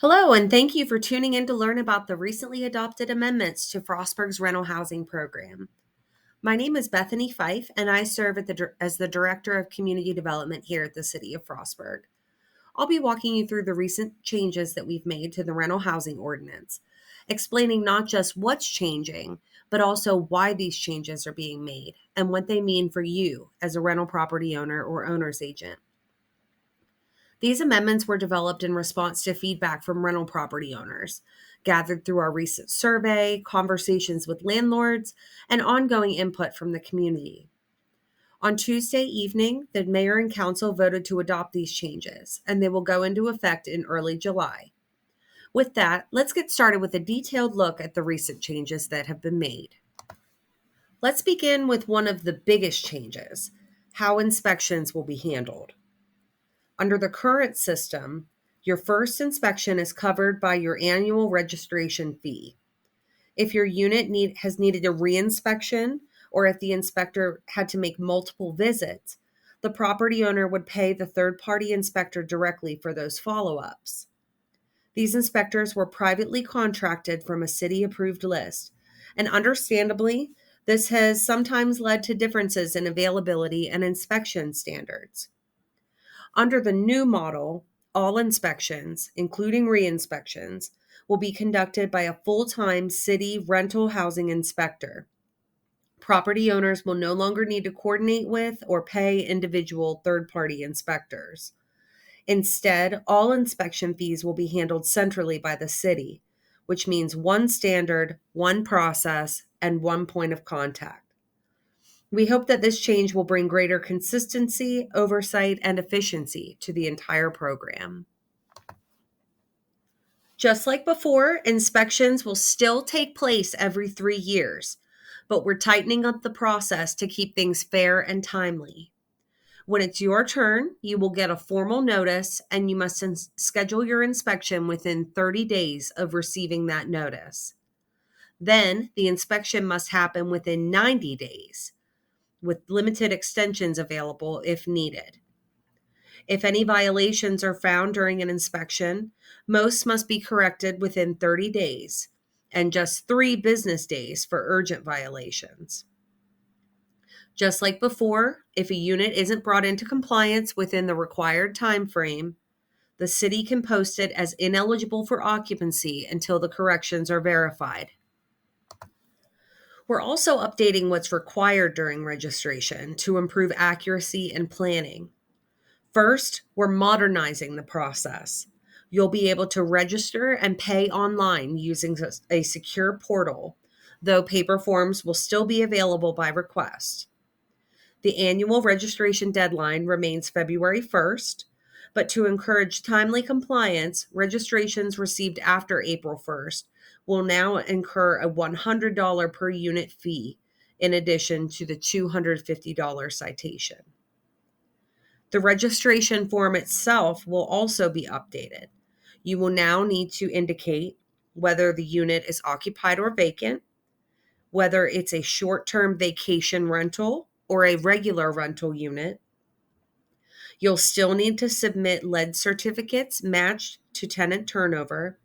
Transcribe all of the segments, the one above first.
Hello, and thank you for tuning in to learn about the recently adopted amendments to Frostburg's rental housing program. My name is Bethany Fife, and I serve as the Director of Community Development here at the City of Frostburg. I'll be walking you through the recent changes that we've made to the rental housing ordinance, explaining not just what's changing, but also why these changes are being made and what they mean for you as a rental property owner or owner's agent. These amendments were developed in response to feedback from rental property owners, gathered through our recent survey, conversations with landlords, and ongoing input from the community. On Tuesday evening, the mayor and council voted to adopt these changes, and they will go into effect in early July. With that, let's get started with a detailed look at the recent changes that have been made. Let's begin with one of the biggest changes: how inspections will be handled. Under the current system, your first inspection is covered by your annual registration fee. If your unit has needed a reinspection, or if the inspector had to make multiple visits, the property owner would pay the third-party inspector directly for those follow-ups. These inspectors were privately contracted from a city-approved list, and understandably, this has sometimes led to differences in availability and inspection standards. Under the new model, all inspections, including re-inspections, will be conducted by a full-time city rental housing inspector. Property owners will no longer need to coordinate with or pay individual third-party inspectors. Instead, all inspection fees will be handled centrally by the city, which means one standard, one process, and one point of contact. We hope that this change will bring greater consistency, oversight, and efficiency to the entire program. Just like before, inspections will still take place every 3 years, but we're tightening up the process to keep things fair and timely. When it's your turn, you will get a formal notice, and you must schedule your inspection within 30 days of receiving that notice. Then, the inspection must happen within 90 days. With limited extensions available if needed. If any violations are found during an inspection, most must be corrected within 30 days, and just 3 business days for urgent violations. Just like before, if a unit isn't brought into compliance within the required time frame, the city can post it as ineligible for occupancy until the corrections are verified. We're also updating what's required during registration to improve accuracy and planning. First, we're modernizing the process. You'll be able to register and pay online using a secure portal, though paper forms will still be available by request. The annual registration deadline remains February 1st, but to encourage timely compliance, registrations received after April 1st will now incur a $100 per unit fee in addition to the $250 citation. The registration form itself will also be updated. You will now need to indicate whether the unit is occupied or vacant, whether it's a short-term vacation rental or a regular rental unit. You'll still need to submit lead certificates matched to tenant turnover,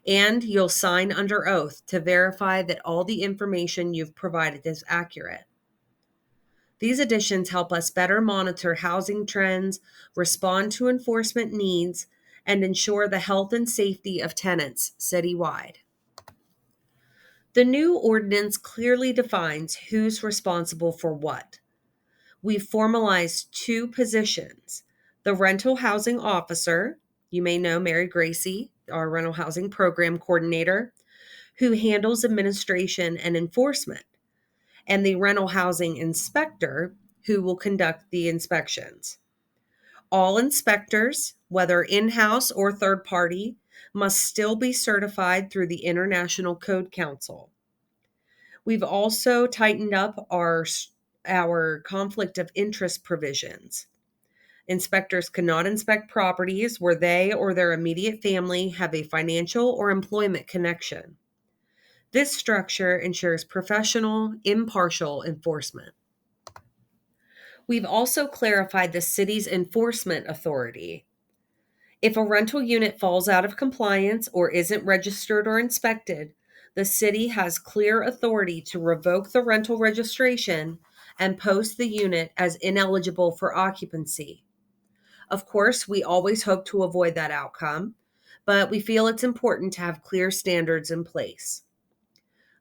and you'll sign under oath to verify that all the information you've provided is accurate. These additions help us better monitor housing trends, respond to enforcement needs, and ensure the health and safety of tenants citywide. The new ordinance clearly defines who's responsible for what. We've formalized 2 positions: the rental housing officer, you may know Mary Gracie, our rental housing program coordinator, who handles administration and enforcement, and the rental housing inspector, who will conduct the inspections. All inspectors, whether in-house or third-party, must still be certified through the International Code Council. We've also tightened up our conflict of interest provisions. Inspectors cannot inspect properties where they or their immediate family have a financial or employment connection. This structure ensures professional, impartial enforcement. We've also clarified the city's enforcement authority. If a rental unit falls out of compliance or isn't registered or inspected, the city has clear authority to revoke the rental registration and post the unit as ineligible for occupancy. Of course, we always hope to avoid that outcome, but we feel it's important to have clear standards in place.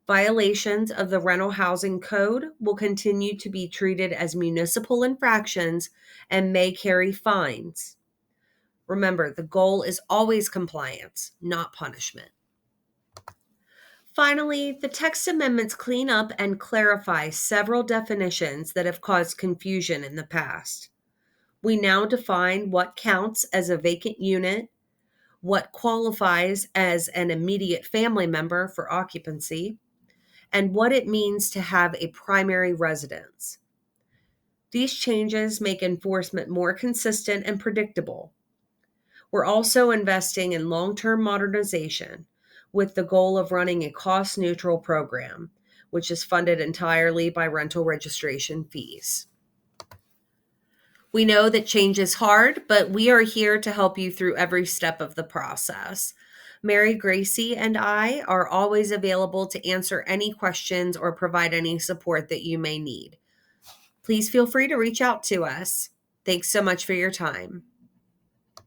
Violations of the rental housing code will continue to be treated as municipal infractions and may carry fines. Remember, the goal is always compliance, not punishment. Finally, the text amendments clean up and clarify several definitions that have caused confusion in the past. We now define what counts as a vacant unit, what qualifies as an immediate family member for occupancy, and what it means to have a primary residence. These changes make enforcement more consistent and predictable. We're also investing in long-term modernization with the goal of running a cost-neutral program, which is funded entirely by rental registration fees. We know that change is hard, but we are here to help you through every step of the process. Mary Gracie and I are always available to answer any questions or provide any support that you may need. Please feel free to reach out to us. Thanks so much for your time.